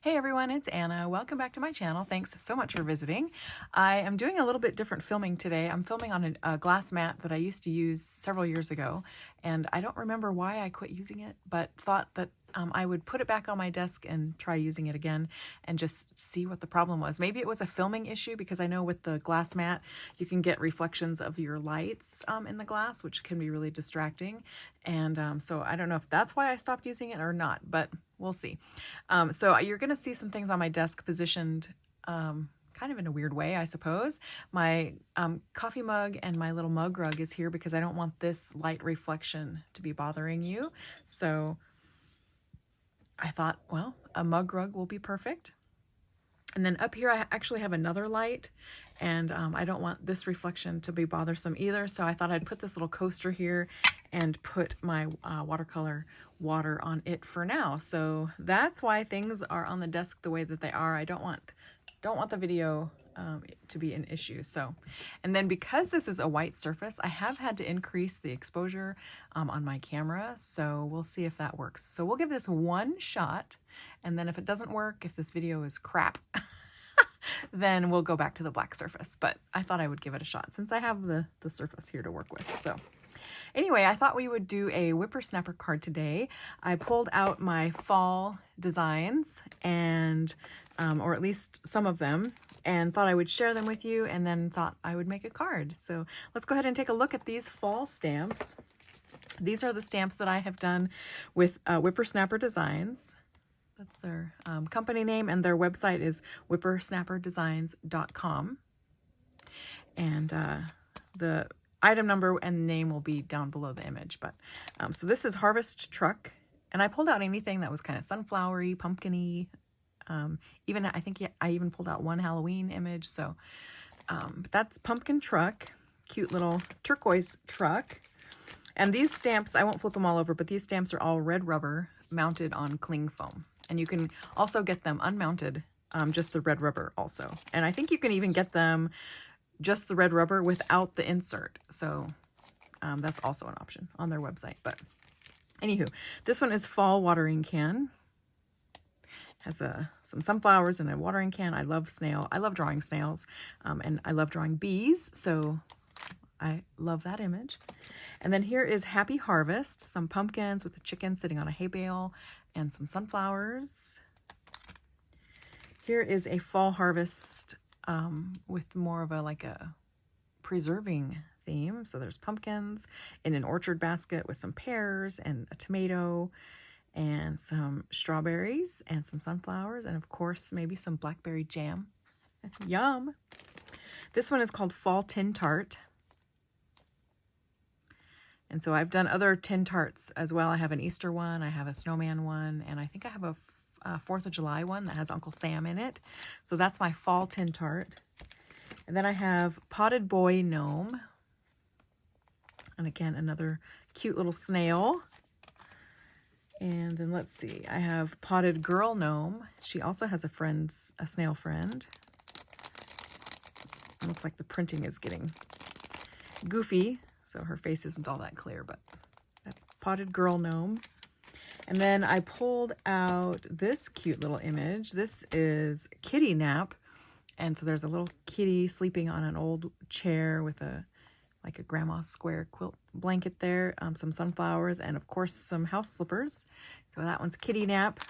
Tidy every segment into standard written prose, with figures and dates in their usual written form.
Hey everyone, it's Anna. Welcome back to my channel. Thanks so much for visiting. I am doing a little bit different filming today. I'm filming on a glass mat that I used to use several years ago, and I don't remember why I quit using it, but thought that I would put it back on my desk and try using it again and just see what the problem was. Maybe it was a filming issue because I know with the glass mat you can get reflections of your lights in the glass, which can be really distracting. And so I don't know if that's why I stopped using it or not, but we'll see. So you're going to see some things on my desk positioned kind of in a weird way, I suppose. My coffee mug and my little mug rug is here because I don't want this light reflection to be bothering you. So I thought, well, a mug rug will be perfect. And then up here, I actually have another light, and I don't want this reflection to be bothersome either. So I thought I'd put this little coaster here and put my watercolor water on it for now. So that's why things are on the desk the way that they are. I don't want the video to be an issue. So, and then because this is a white surface, I have had to increase the exposure on my camera. So we'll see if that works. So we'll give this one shot, and then if it doesn't work, if this video is crap, then we'll go back to the black surface. But I thought I would give it a shot since I have the surface here to work with. So anyway, I thought we would do a whippersnapper card today. I pulled out my fall designs and, or at least some of them, and thought I would share them with you, and then thought I would make a card. So let's go ahead and take a look at these fall stamps. These are the stamps that I have done with Whippersnapper Designs. That's their company name, and their website is whippersnapperdesigns.com. And the item number and name will be down below the image. But so this is Harvest Truck, and I pulled out anything that was kind of sunflowery, pumpkin-y. Even I think I even pulled out one Halloween image. So but that's Pumpkin Truck, cute little turquoise truck. And these stamps, I won't flip them all over, but these stamps are all red rubber mounted on cling foam. And you can also get them unmounted, just the red rubber also. And I think you can even get them just the red rubber without the insert. So that's also an option on their website. But anywho, this one is Fall Watering Can. Has some sunflowers and a watering can. I love drawing snails, and I love drawing bees, so I love that image. And then here is Happy Harvest, some pumpkins with a chicken sitting on a hay bale and some sunflowers. Here is a fall harvest with more of a preserving theme. So there's pumpkins in an orchard basket with some pears and a tomato and some strawberries and some sunflowers, and of course maybe some blackberry jam. Yum! This one is called Fall Tin Tart. And so I've done other tin tarts as well. I have an Easter one, I have a snowman one, and I think I have a 4th of July one that has Uncle Sam in it. So that's my fall tin tart. And then I have Potted Boy Gnome. And again, another cute little snail. And then let's see, I have Potted Girl Gnome. She also has a snail friend. It looks like the printing is getting goofy, so her face isn't all that clear, but that's Potted Girl Gnome. And then I pulled out this cute little image. This is Kitty Nap. And so there's a little kitty sleeping on an old chair with like a grandma square quilt blanket there, some sunflowers, and of course some house slippers. So that one's Kitty Nap.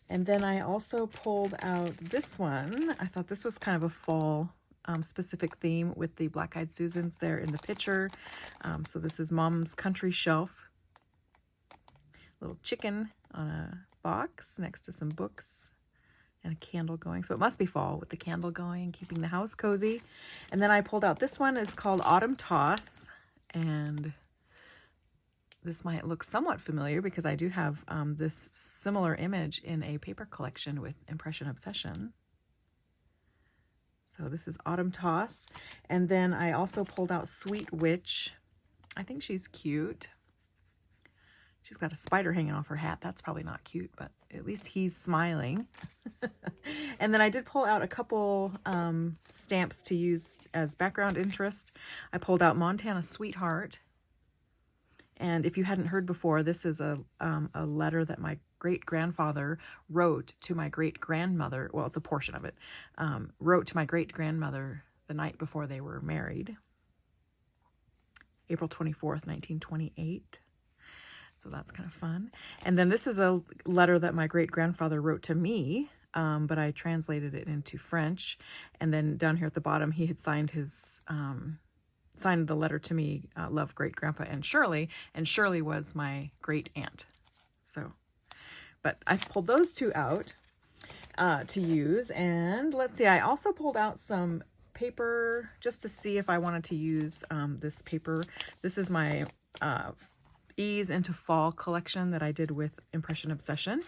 And then I also pulled out this one. I thought this was kind of a fall specific theme with the Black-Eyed Susans there in the picture. So this is Mom's Country Shelf. Little chicken on a box next to some books and a candle going. So it must be fall with the candle going, keeping the house cozy. And then I pulled out this one. It's called Autumn Toss. And this might look somewhat familiar because I do have this similar image in a paper collection with Impression Obsession. So this is Autumn Toss. And then I also pulled out Sweet Witch. I think she's cute. She's got a spider hanging off her hat. That's probably not cute, but at least he's smiling. And then I did pull out a couple stamps to use as background interest. I pulled out Montana Sweetheart And if you hadn't heard before, this is a letter that my great-grandfather wrote to my great-grandmother. Well, it's a portion of it. Wrote to my great-grandmother the night before they were married. April 24th, 1928. So that's kind of fun. And then this is a letter that my great-grandfather wrote to me, but I translated it into French. And then down here at the bottom, he had signed his signed the letter to me, love great-grandpa and Shirley was my great-aunt. So, but I pulled those two out to use. And let's see, I also pulled out some paper just to see if I wanted to use this paper. This is my Ease into Fall collection that I did with Impression Obsession.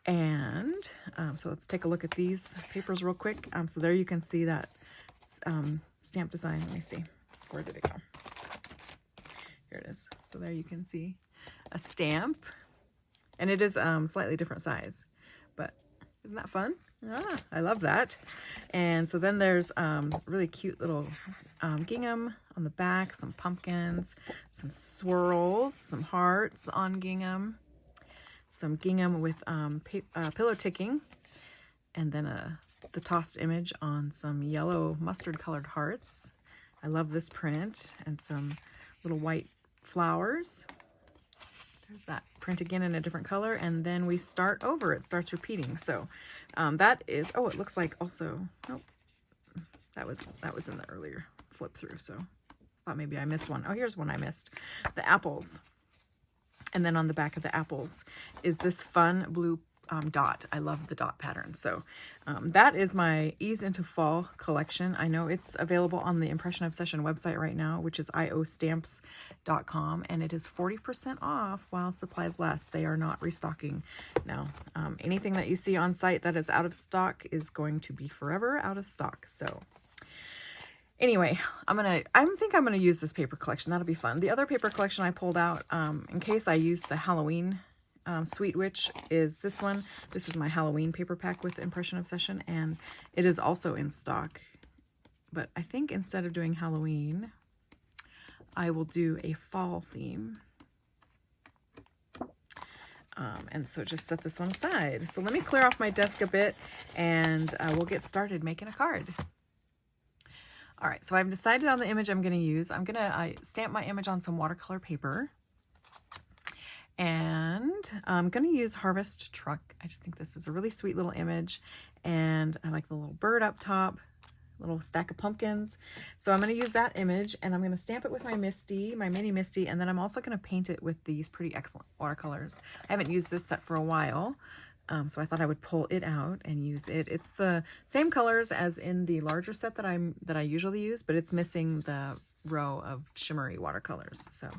And so let's take a look at these papers real quick. So there you can see that stamp design. Let me see. Where did it go? Here it is. So there you can see a stamp. And it is slightly different size. But isn't that fun? Ah, I love that. And so then there's really cute little gingham on the back, some pumpkins, some swirls, some hearts on gingham, some gingham with pillow ticking, and then the tossed image on some yellow mustard colored hearts. I love this print, and some little white flowers. There's that print again in a different color, and then we start over. It starts repeating. So that is, oh, it looks like also, nope, that was in the earlier flip through. So I thought maybe I missed one. Oh, here's one I missed. The apples. And then on the back of the apples is this fun blue dot. I love the dot pattern. So that is my Ease into Fall collection. I know it's available on the Impression Obsession website right now, which is iostamps.com, and it is 40% off while supplies last. They are not restocking now. Anything that you see on site that is out of stock is going to be forever out of stock. So anyway, I think I'm gonna use this paper collection. That'll be fun. The other paper collection I pulled out in case I use the Halloween Sweet Witch is this one. This is my Halloween paper pack with Impression Obsession, and it is also in stock. But I think instead of doing Halloween, I will do a fall theme. And so just set this one aside. So let me clear off my desk a bit, and we'll get started making a card. All right, so I've decided on the image I'm going to use. I'm going to stamp my image on some watercolor paper. And I'm going to use Harvest Truck. I just think this is a really sweet little image. And I like the little bird up top, little stack of pumpkins. So I'm going to use that image, and I'm going to stamp it with my Misty, my mini Misty. And then I'm also going to paint it with these pretty excellent watercolors. I haven't used this set for a while. So I thought I would pull it out and use it. It's the same colors as in the larger set that I usually use, but it's missing the row of shimmery watercolors. So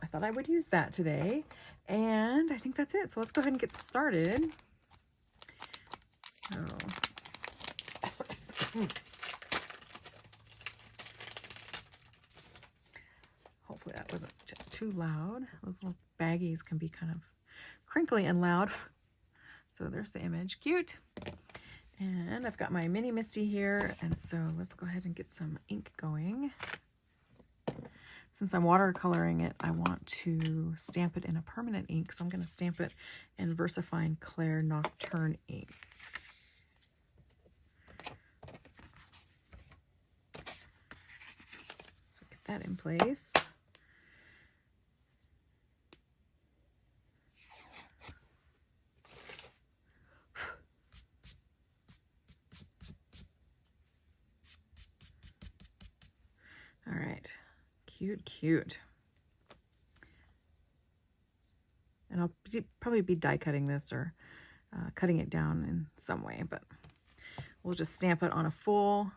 I thought I would use that today, and I think that's it. So let's go ahead and get started. So hopefully that wasn't too loud. Those little baggies can be kind of crinkly and loud. So there's the image. Cute. And I've got my mini Misty here, and so let's go ahead and get some ink going. Since I'm watercoloring it, I want to stamp it in a permanent ink, so I'm going to stamp it in VersaFine Clair Nocturne ink. So get that in place. All right. Cute, cute. And I'll probably be die cutting this or cutting it down in some way, but we'll just stamp it on a full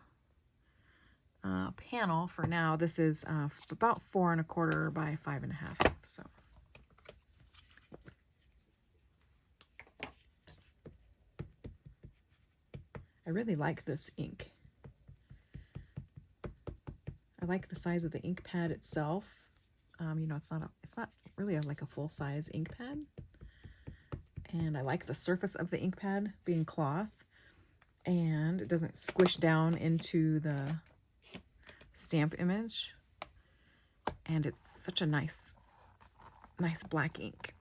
panel for now. This is about 4 1/4 by 5 1/2. So I really like this ink. I like the size of the ink pad itself. You know, it's not really like a full-size ink pad. And I like the surface of the ink pad being cloth, and it doesn't squish down into the stamp image. and it's such a nice black ink.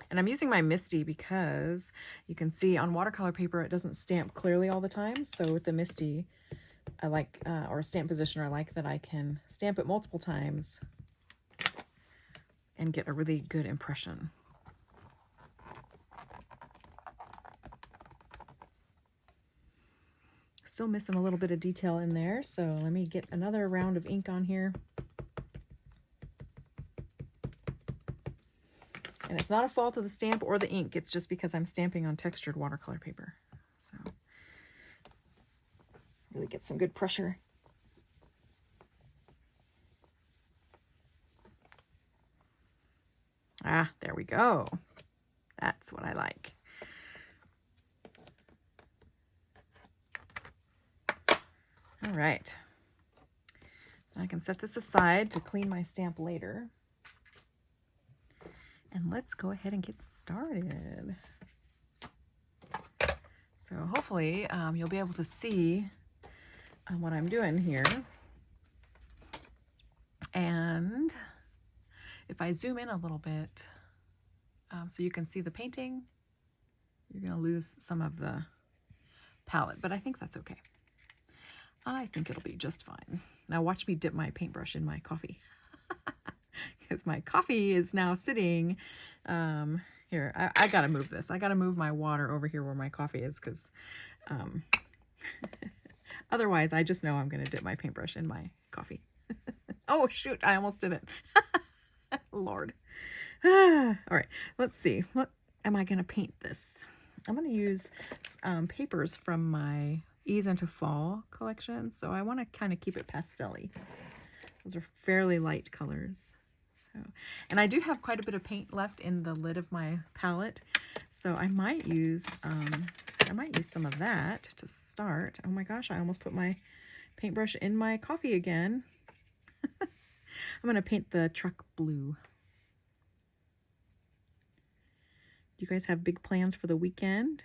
And I'm using my Misty because you can see on watercolor paper it doesn't stamp clearly all the time. So with the Misty, I like, or a stamp positioner, I like that I can stamp it multiple times and get a really good impression. Still missing a little bit of detail in there, so let me get another round of ink on here. And it's not a fault of the stamp or the ink, it's just because I'm stamping on textured watercolor paper. So really get some good pressure. Ah, there we go. That's what I like. All right. So I can set this aside to clean my stamp later. And let's go ahead and get started. So hopefully you'll be able to see what I'm doing here. And if I zoom in a little bit so you can see the painting, you're going to lose some of the palette, but I think that's okay. I think it'll be just fine. Now watch me dip my paintbrush in my coffee. Because my coffee is now sitting here. I gotta move this. I gotta move my water over here where my coffee is, because otherwise I just know I'm gonna dip my paintbrush in my coffee. Oh shoot, I almost did it. Lord. All right, let's see. What am I gonna paint this? I'm gonna use papers from my Ease into Fall collection, so I want to kind of keep it pastel-y. Those are fairly light colors. And I do have quite a bit of paint left in the lid of my palette, so I might use some of that to start. Oh my gosh, I almost put my paintbrush in my coffee again. I'm going to paint the truck blue. Do you guys have big plans for the weekend?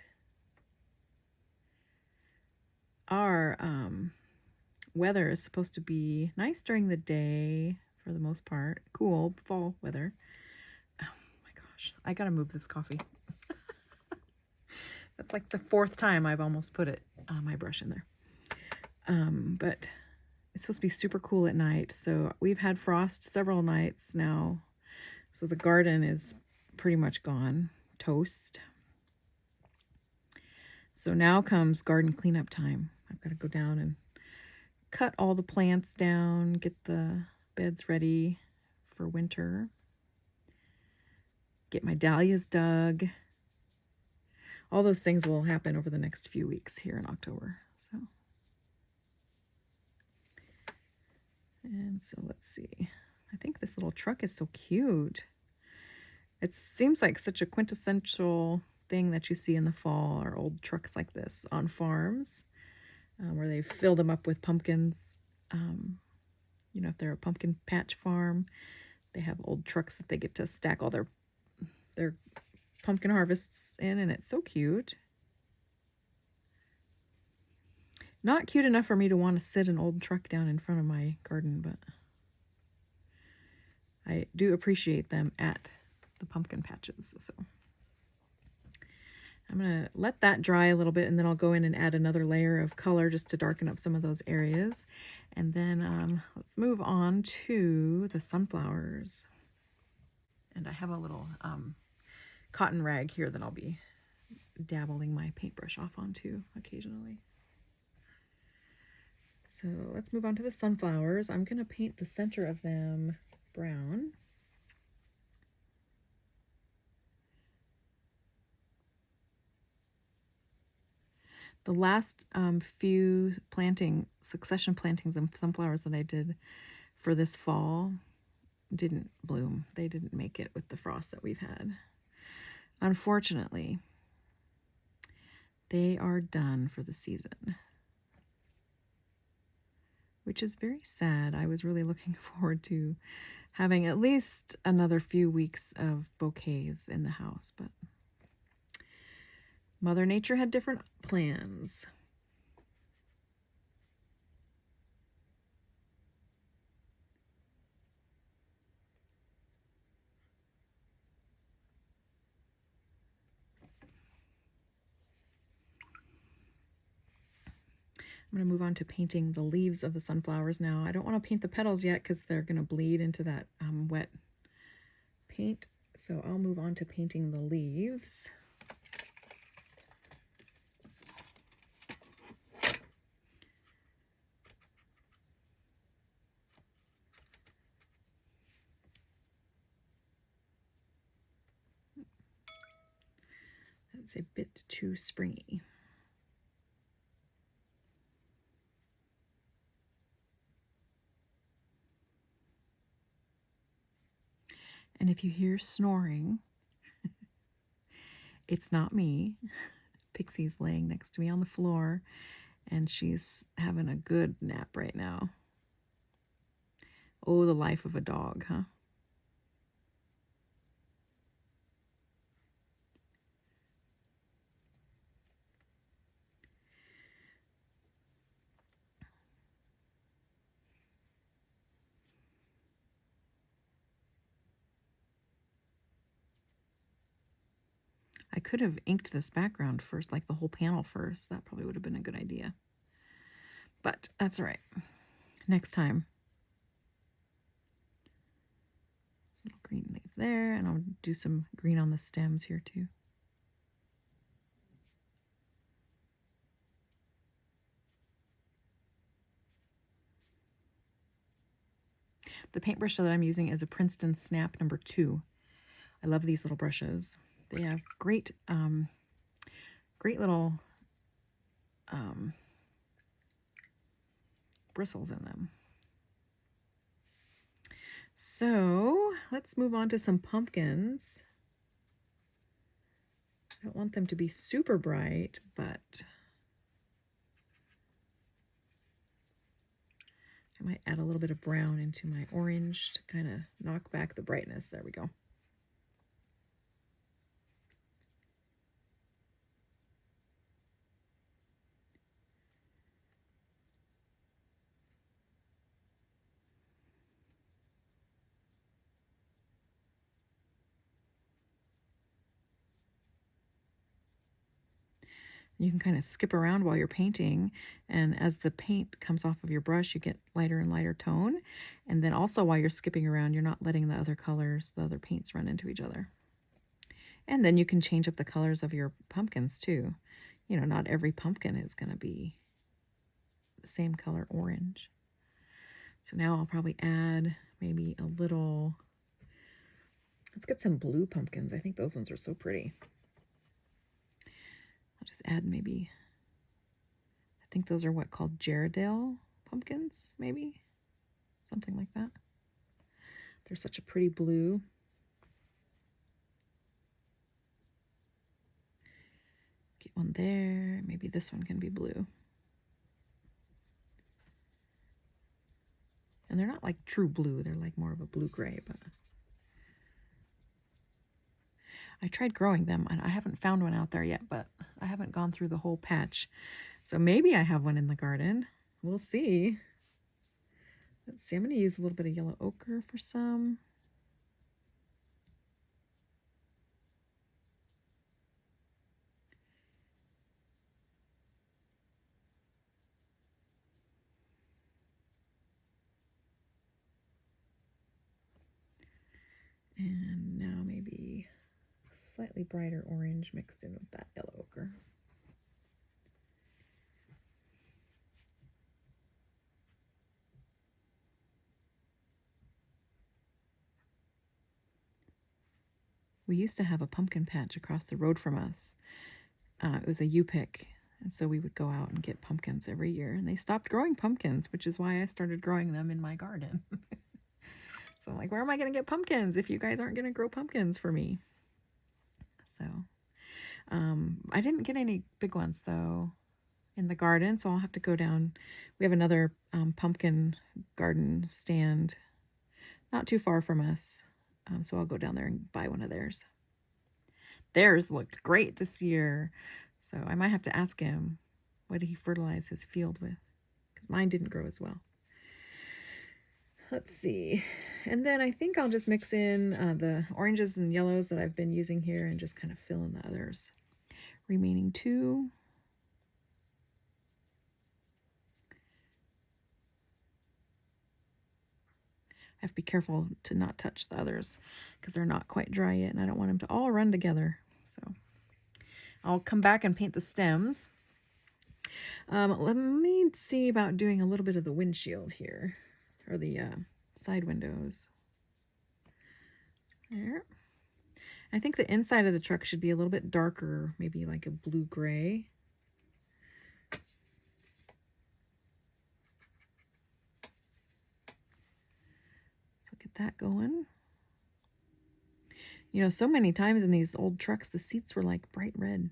Our weather is supposed to be nice during the day, for the most part. Cool fall weather. Oh my gosh, I gotta move this coffee. That's like the 4th time I've almost put my brush in there. But it's supposed to be super cool at night. So we've had frost several nights now. So the garden is pretty much gone, toast. So now comes garden cleanup time. I've got to go down and cut all the plants down, get the beds ready for winter, get my dahlias dug. All those things will happen over the next few weeks here in October. So let's see. I think this little truck is so cute. It seems like such a quintessential thing that you see in the fall, are old trucks like this on farms where they've filled them up with pumpkins. You know, if they're a pumpkin patch farm, they have old trucks that they get to stack all their pumpkin harvests in, and it's so cute. Not cute enough for me to want to sit an old truck down in front of my garden, but I do appreciate them at the pumpkin patches. So I'm going to let that dry a little bit, and then I'll go in and add another layer of color just to darken up some of those areas. And then let's move on to the sunflowers. And I have a little cotton rag here that I'll be dabbling my paintbrush off onto occasionally. So let's move on to the sunflowers. I'm going to paint the center of them brown. The last few succession plantings of sunflowers that I did for this fall didn't bloom. They didn't make it with the frost that we've had. Unfortunately, they are done for the season, which is very sad. I was really looking forward to having at least another few weeks of bouquets in the house, but Mother Nature had different plans. I'm going to move on to painting the leaves of the sunflowers now. I don't want to paint the petals yet because they're going to bleed into that wet paint. So I'll move on to painting the leaves. That's a bit too springy. And if you hear snoring, it's not me. Pixie's laying next to me on the floor, and she's having a good nap right now. Oh, the life of a dog, huh? I could have inked this background first, like the whole panel first. That probably would have been a good idea. But that's all right. Next time. Little green leaf there, and I'll do some green on the stems here too. The paintbrush that I'm using is a Princeton Snap number 2. I love these little brushes. They have great little bristles in them. So let's move on to some pumpkins. I don't want them to be super bright, but I might add a little bit of brown into my orange to kind of knock back the brightness. There we go. You can kind of skip around while you're painting, and as the paint comes off of your brush, you get lighter and lighter tone. And then also while you're skipping around, you're not letting the other colors, the other paints run into each other. And then you can change up the colors of your pumpkins too. You know, not every pumpkin is going to be the same color orange. So now I'll probably add maybe a little, let's get some blue pumpkins. I think those ones are so pretty. I'll just add maybe, I think those are what called Gerardale pumpkins, maybe? Something like that. They're such a pretty blue. Get one there. Maybe this one can be blue. And they're not like true blue. They're like more of a blue-gray, but I tried growing them, and I haven't found one out there yet, but I haven't gone through the whole patch. So maybe I have one in the garden. We'll see. Let's see. I'm going to use a little bit of yellow ochre for some. And now maybe slightly brighter orange mixed in with that yellow ochre. We used to have a pumpkin patch across the road from us. It was a U-pick, and so we would go out and get pumpkins every year. And they stopped growing pumpkins, which is why I started growing them in my garden. So I'm like, where am I going to get pumpkins if you guys aren't going to grow pumpkins for me? So I didn't get any big ones, though, in the garden, so I'll have to go down. We have another pumpkin garden stand not too far from us, so I'll go down there and buy one of theirs. Theirs looked great this year, so I might have to ask him what did he fertilize his field with, because mine didn't grow as well. Let's see. And then I think I'll just mix in the oranges and yellows that I've been using here and just kind of fill in the others. Remaining 2. have to be careful to not touch the others because they're not quite dry yet, and I don't want them to all run together. So I'll come back and paint the stems. Let me see about doing a little bit of the windshield here, or the side windows. There. I think the inside of the truck should be a little bit darker, maybe like a blue-gray. So get that going. You know, so many times in these old trucks, the seats were like bright red.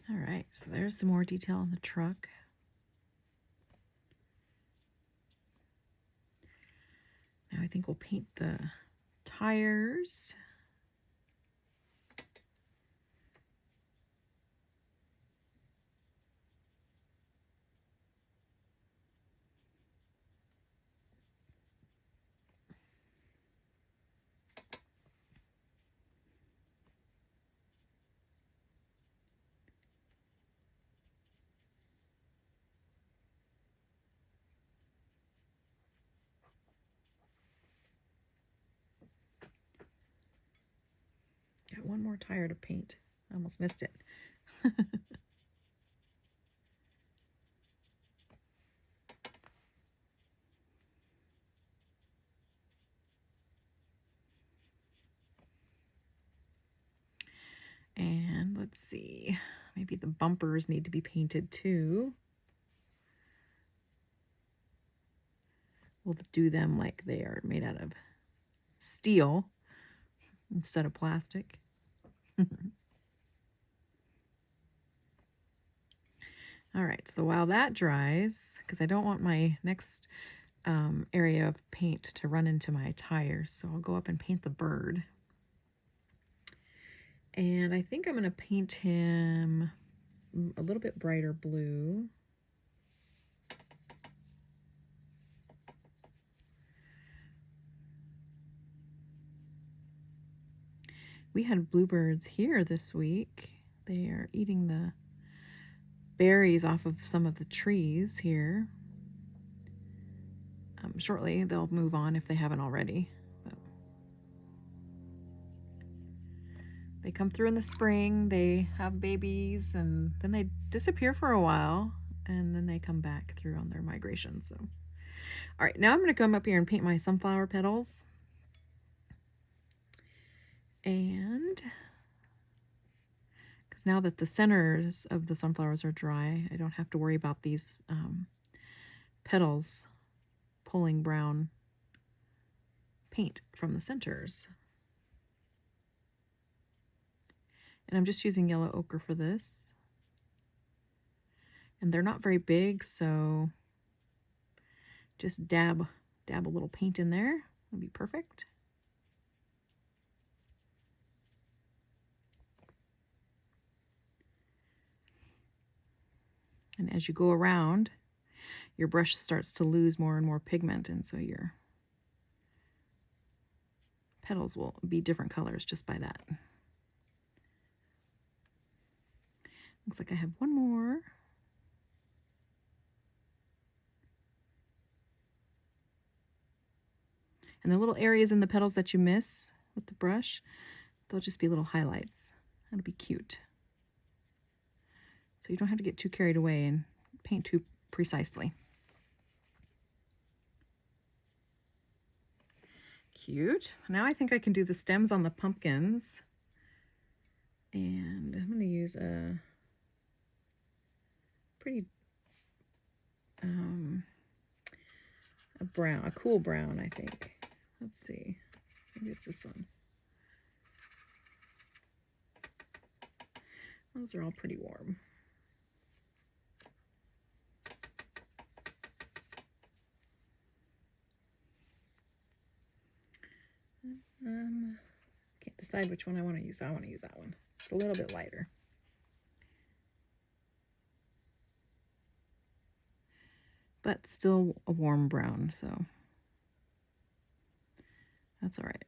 All right, so there's some more detail on the truck. Now I think we'll paint the tires. Got one more tire to paint. I almost missed it. And let's see, maybe the bumpers need to be painted too. We'll do them like they are made out of steel instead of plastic. All right, so while that dries, because I don't want my next area of paint to run into my tires, so I'll go up and paint the bird. And I think I'm going to paint him a little bit brighter blue. We had bluebirds here this week. They are eating the berries off of some of the trees here. Shortly they'll move on if they haven't already. But they come through in the spring, they have babies, and then they disappear for a while, and then they come back through on their migration. So, all right, now I'm going to come up here and paint my sunflower petals. And because now that the centers of the sunflowers are dry, I don't have to worry about these petals pulling brown paint from the centers. And I'm just using yellow ochre for this. And they're not very big, so just dab a little paint in there. That'll be perfect. And as you go around, your brush starts to lose more and more pigment, and so your petals will be different colors just by that. Looks like I have one more. And the little areas in the petals that you miss with the brush, they'll just be little highlights. That'll be cute. So you don't have to get too carried away and paint too precisely. Cute. Now I think I can do the stems on the pumpkins. And I'm going to use a pretty, a brown, a cool brown, I think. Let's see. Maybe it's this one. Those are all pretty warm. Can't decide which one I want to use. I want to use that one. It's a little bit lighter. But still a warm brown, so that's all right.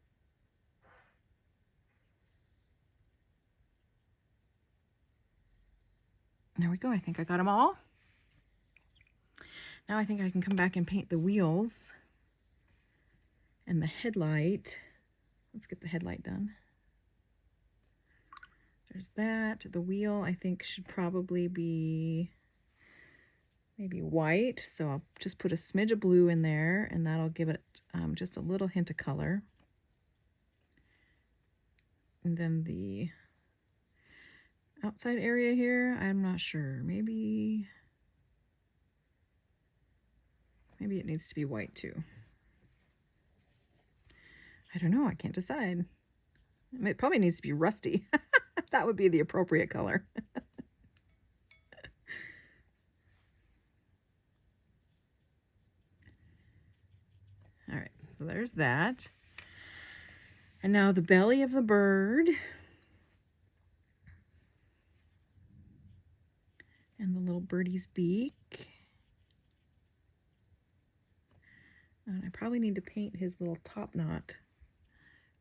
There we go. I think I got them all. Now I think I can come back and paint the wheels and the headlight. Let's get the headlight done. There's that. The wheel, I think, should probably be maybe white. So I'll just put a smidge of blue in there, and that'll give it just a little hint of color. And then the outside area here, I'm not sure. Maybe it needs to be white too. I don't know. I can't decide. It probably needs to be rusty. That would be the appropriate color. All right, so there's that. And now the belly of the bird. And the little birdie's beak. And I probably need to paint his little top knot.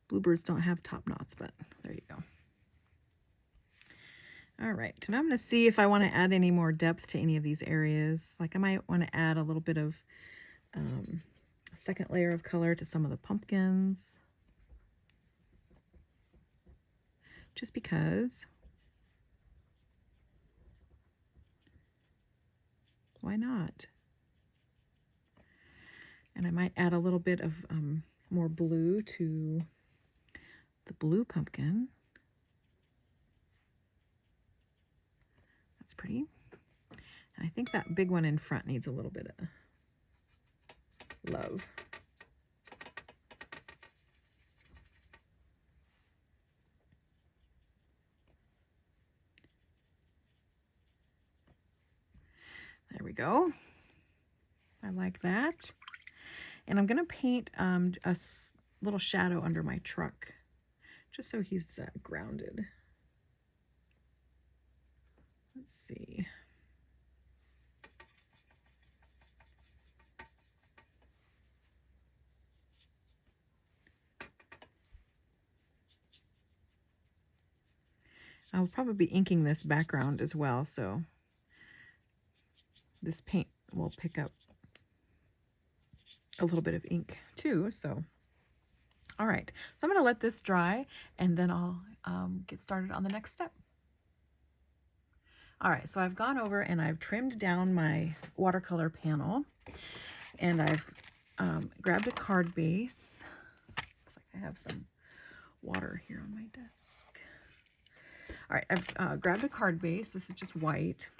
Bluebirds don't have top knots, but there you go. All right, now I'm going to see if I want to add any more depth to any of these areas. Like I might want to add a little bit of a second layer of color to some of the pumpkins. Just because. Why not? And I might add a little bit of more blue to the blue pumpkin. That's pretty. And I think that big one in front needs a little bit of love. There we go. I like that. And I'm going to paint a little shadow under my truck, just so he's grounded. Let's see. I'll probably be inking this background as well, so this paint will pick up a little bit of ink too. So, all right. So I'm going to let this dry, and then I'll get started on the next step. All right. So I've gone over and I've trimmed down my watercolor panel, and I've grabbed a card base. Looks like I have some water here on my desk. All right. I've grabbed a card base. This is just white.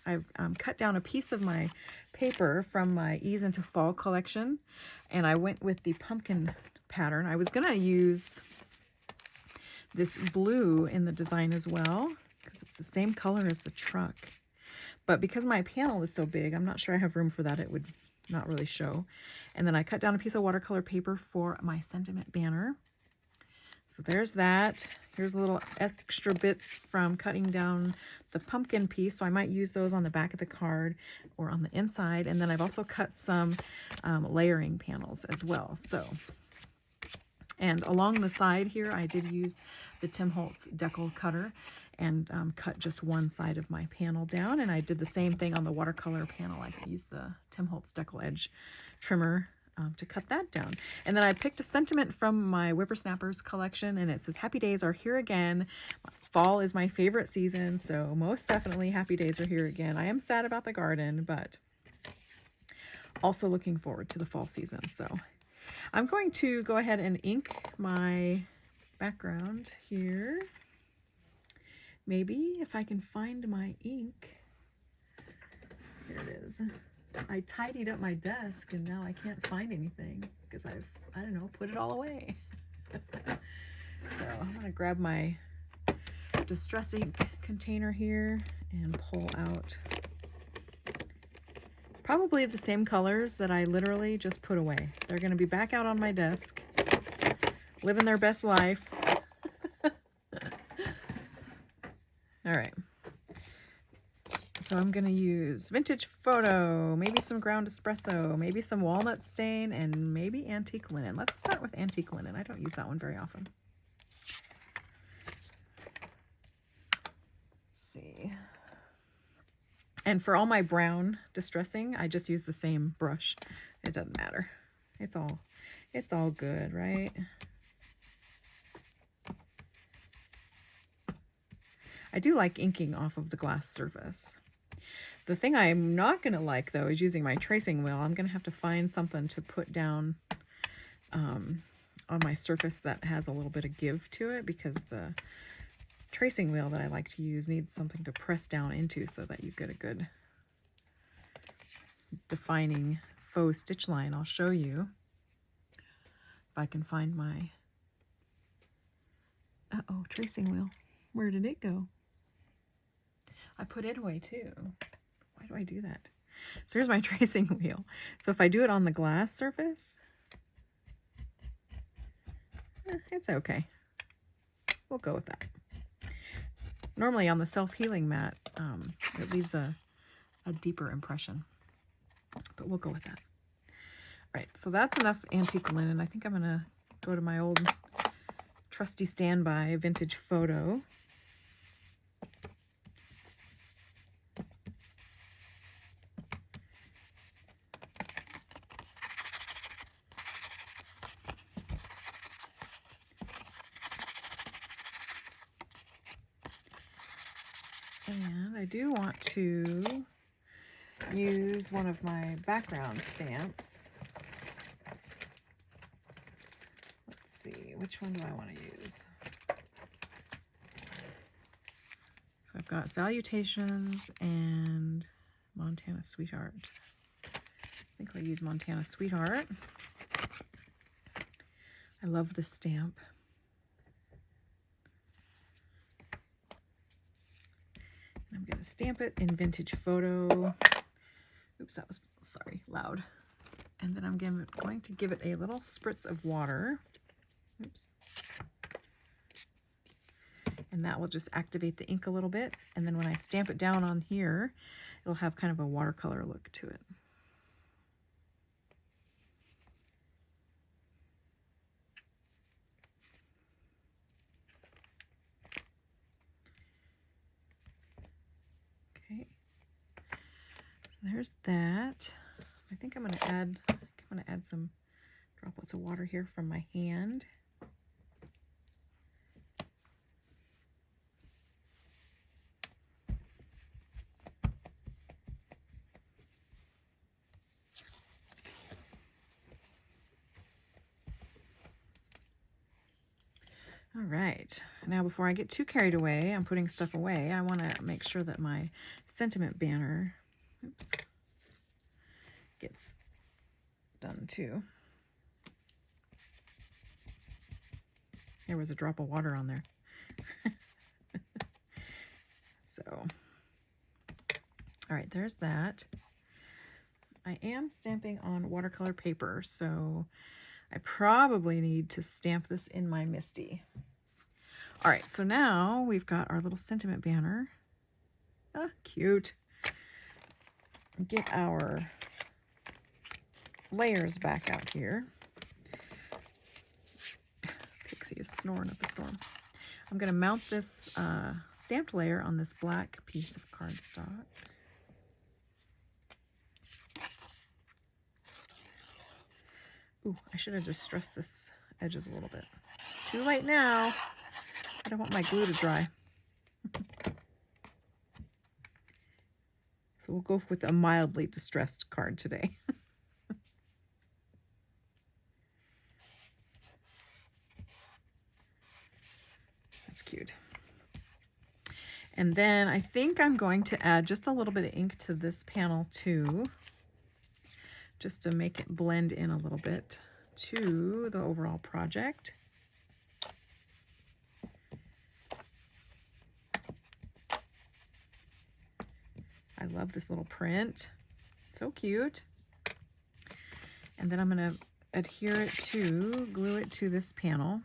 I've cut down a piece of my paper from my Ease into Fall collection, and I went with the pumpkin pattern. I was going to use this blue in the design as well, because it's the same color as the truck. But because my panel is so big, I'm not sure I have room for that. It would not really show. And then I cut down a piece of watercolor paper for my sentiment banner. So there's that. Here's a little extra bits from cutting down the pumpkin piece. So I might use those on the back of the card or on the inside. And then I've also cut some layering panels as well. So, and along the side here, I did use the Tim Holtz decal cutter and cut just one side of my panel down. And I did the same thing on the watercolor panel. I used the Tim Holtz decal edge trimmer to cut that down. And then I picked a sentiment from my Whippersnappers collection, and it says, "Happy days are here again. Fall is my favorite season, so most definitely happy days are here again. I am sad about the garden, but also looking forward to the fall season." So I'm going to go ahead and ink my background here. Maybe if I can find my ink. Here it is. I tidied up my desk and now I can't find anything because I don't know, put it all away. So I'm gonna grab my Distress ink container here and pull out probably the same colors that I literally just put away. They're gonna be back out on my desk, living their best life. All right. So I'm going to use Vintage Photo, maybe some ground espresso, maybe some walnut stain, and maybe antique linen. Let's start with antique linen. I don't use that one very often. Let's see. And for all my brown distressing, I just use the same brush. It doesn't matter. It's all good, right? I do like inking off of the glass surface. The thing I'm not going to like, though, is using my tracing wheel. I'm going to have to find something to put down on my surface that has a little bit of give to it, because the tracing wheel that I like to use needs something to press down into so that you get a good defining faux stitch line. I'll show you if I can find my tracing wheel. Where did it go? I put it away too. Why do I do that? So here's my tracing wheel. So if I do it on the glass surface, it's okay. We'll go with that. Normally on the self-healing mat, it leaves a deeper impression, but we'll go with that. All right, so that's enough antique linen. I think I'm gonna go to my old trusty standby Vintage Photo. And I do want to use one of my background stamps. Let's see, which one do I want to use? So I've got Salutations and Montana Sweetheart. I think I'll use Montana Sweetheart. I love this stamp. I'm going to stamp it in Vintage Photo. Oops, that was, sorry, loud. And then I'm going to give it a little spritz of water. Oops. And that will just activate the ink a little bit. And then when I stamp it down on here, it'll have kind of a watercolor look to it. Okay, so there's that. I think I'm going to add some droplets of water here from my hand. All right, now before I get too carried away, I'm putting stuff away, I want to make sure that my sentiment banner, gets done too. There was a drop of water on there. So, all right, there's that. I am stamping on watercolor paper, so I probably need to stamp this in my MISTI. All right, so now we've got our little sentiment banner. Ah, cute. Get our layers back out here. Pixie is snoring up a storm. I'm going to mount this stamped layer on this black piece of cardstock. Ooh, I should have distressed this edges a little bit. Too late now. I don't want my glue to dry. So we'll go with a mildly distressed card today. That's cute. And then I think I'm going to add just a little bit of ink to this panel too, just to make it blend in a little bit to the overall project. I love this little print. So cute. And then I'm going to adhere it to, glue it to this panel.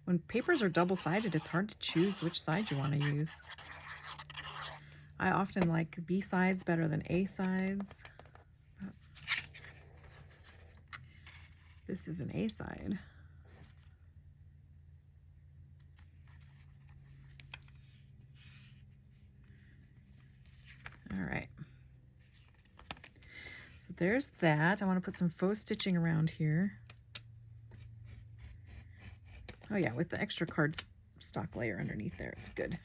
When papers are double-sided, it's hard to choose which side you want to use. I often like B sides better than A sides. This is an A side. All right. So there's that. I want to put some faux stitching around here. Oh yeah, with the extra cardstock layer underneath there, it's good.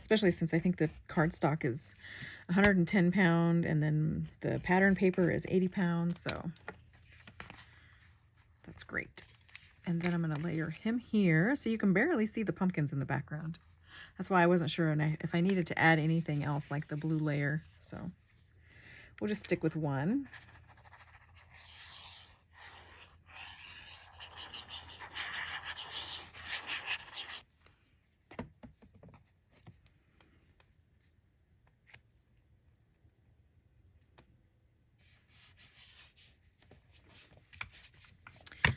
Especially since I think the cardstock is 110 pound and then the pattern paper is 80 pounds, so that's great. And then I'm going to layer him here so you can barely see the pumpkins in the background. That's why I wasn't sure if I needed to add anything else like the blue layer, so we'll just stick with one.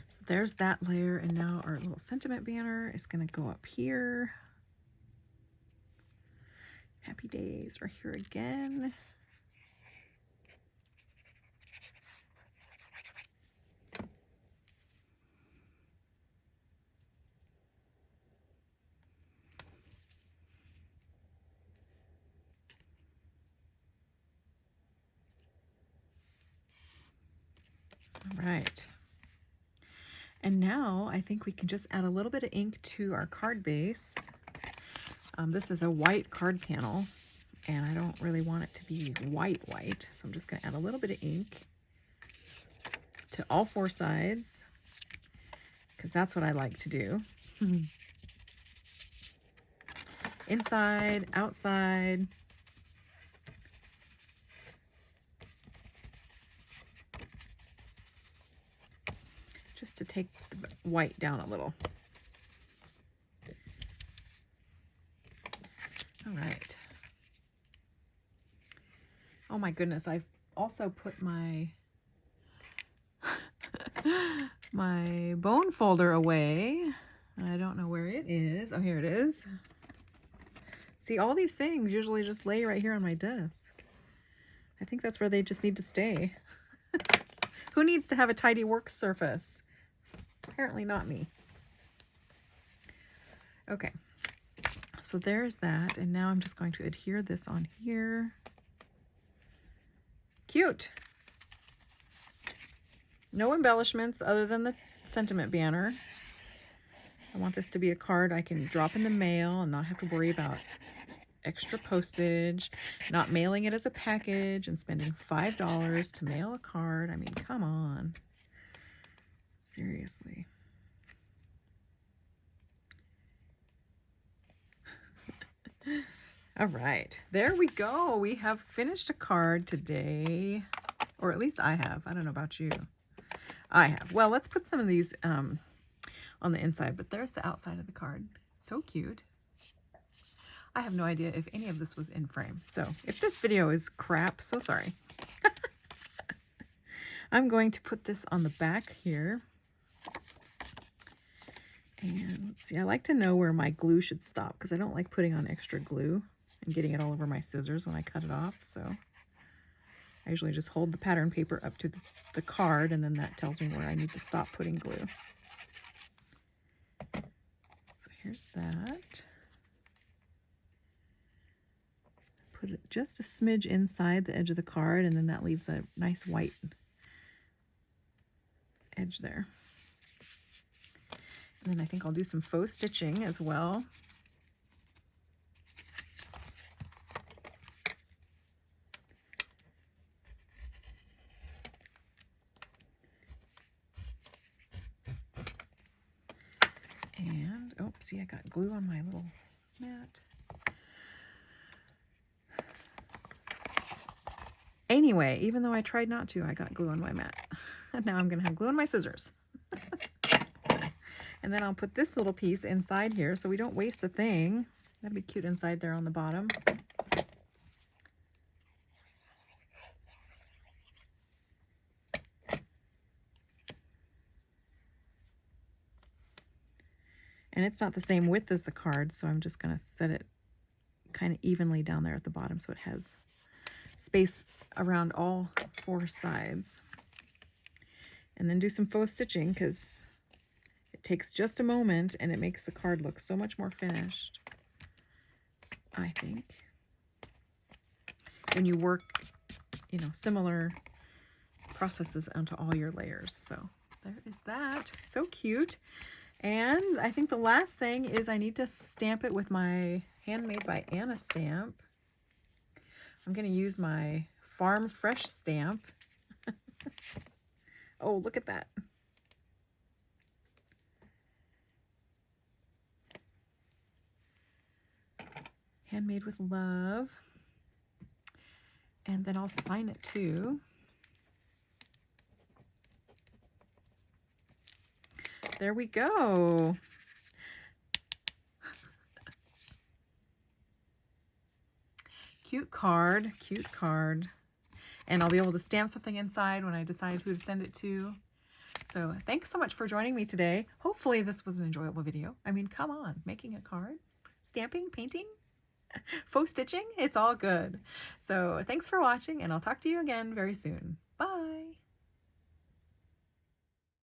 So there's that layer, and now our little sentiment banner is going to go up here. Happy days are here again. All right. And now I think we can just add a little bit of ink to our card base. This is a white card panel, and I don't really want it to be white, so I'm just going to add a little bit of ink to all four sides, because that's what I like to do. Inside, outside. Just to take the white down a little. All right. Oh my goodness, I've also put my my bone folder away. I don't know where it is. Oh, here it is. See, all these things usually just lay right here on my desk. I think that's where they just need to stay. Who needs to have a tidy work surface? Apparently not me. Okay. So there's that, and now I'm just going to adhere this on here. Cute. No embellishments other than the sentiment banner. I want this to be a card I can drop in the mail and not have to worry about extra postage, not mailing it as a package and spending $5 to mail a card. I mean, come on. Seriously. All right, there we go. We have finished a card today, or at least I have. I don't know about you. I have. Well, let's put some of these on the inside, but there's the outside of the card. So cute. I have no idea if any of this was in frame. So if this video is crap, so sorry. I'm going to put this on the back here. And let's see, I like to know where my glue should stop because I don't like putting on extra glue and getting it all over my scissors when I cut it off. So I usually just hold the pattern paper up to the card, and then that tells me where I need to stop putting glue. So here's that. Put it just a smidge inside the edge of the card, and then that leaves a nice white edge there. And then I think I'll do some faux stitching as well. see, I got glue on my little mat. Anyway, even though I tried not to, I got glue on my mat. And now I'm going to have glue on my scissors. And then I'll put this little piece inside here so we don't waste a thing. That'd be cute inside there on the bottom. And it's not the same width as the card, so I'm just going to set it kind of evenly down there at the bottom so it has space around all 4 sides. And then do some faux stitching because it takes just a moment and it makes the card look so much more finished, I think, when you work, you know, similar processes onto all your layers. So there is that. So cute. And I think the last thing is I need to stamp it with my Handmade by Anna stamp. I'm going to use my Farm Fresh stamp. Oh, look at that. Handmade with love. And then I'll sign it too. There we go. Cute card, cute card. And I'll be able to stamp something inside when I decide who to send it to. So thanks so much for joining me today. Hopefully this was an enjoyable video. I mean, come on, making a card, stamping, painting, faux stitching, it's all good. So thanks for watching, and I'll talk to you again very soon. Bye.